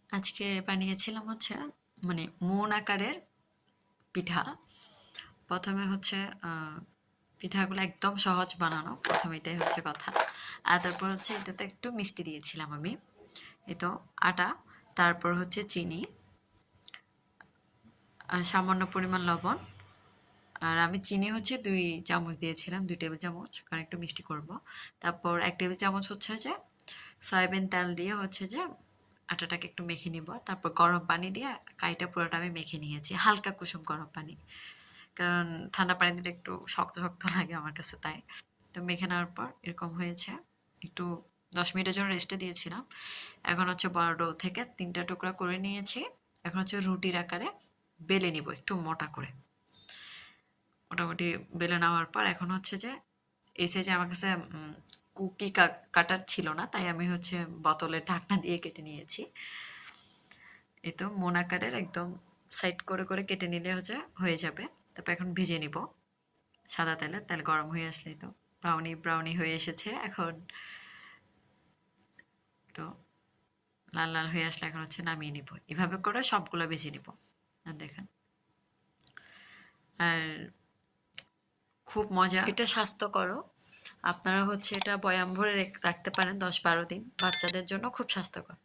আজকে বানিয়েছিলাম হচ্ছে মানে মন আকারের পিঠা। প্রথমে হচ্ছে পিঠাগুলো একদম সহজ বানানো, প্রথমে এটাই হচ্ছে কথা। আর তারপর হচ্ছে এটাতে একটু মিষ্টি দিয়েছিলাম আমি, এই তো আটা, তারপর হচ্ছে চিনি, আর সামান্য পরিমাণ লবণ। আর আমি চিনি হচ্ছে 2 চামচ দিয়েছিলাম, 2 টেবিল চামচ, কারণ একটু মিষ্টি করব। তারপর 1 টেবিল চামচ হচ্ছে যে সয়াবিন তেল দিয়ে হচ্ছে যে আটাটাকে একটু মেখে নিব। তারপর গরম পানি দিয়ে কাইটা পুরোটা আমি মেখে নিয়েছি, হালকা কুসুম গরম পানি, কারণ ঠান্ডা পানি দিলে একটু শক্ত শক্ত লাগে আমার কাছে, তাই। তো মেখে নেওয়ার পর এরকম হয়েছে। একটু 10 মিনিটের জন্য রেস্টে দিয়েছিলাম। এখন হচ্ছে বড় ডো থেকে 3টা টুকরা করে নিয়েছি। এখন হচ্ছে রুটির আকারে বেলে নিব একটু মোটা করে। মোটামুটি বেলে নেওয়ার পর এখন হচ্ছে যে এই সাইজে আমার কাছে কুকি কাটার ছিল না, তাই আমি হচ্ছে বোতলের ঢাকনা দিয়ে কেটে নিয়েছি। এই তো মন আকারের একদম সাইড করে করে কেটে নিলে হচ্ছে হয়ে যাবে। তারপর এখন ভেজে নিব সাদা তেলে, তেল গরম হয়ে আসলেই তো ব্রাউনি ব্রাউনি হয়ে এসেছে এখন। তো লাল লাল হয়ে আসলে এখন হচ্ছে নামিয়ে নিব, এভাবে করে সবগুলো ভেজে নিব। আর দেখেন, আর খুব মজা, এটা স্বাস্থ্যকরও। আপনারা হচ্ছে এটা বয়াম ভরে রাখতে পারেন 10-12 দিন, বাচ্চাদের জন্য খুব স্বাস্থ্যকর।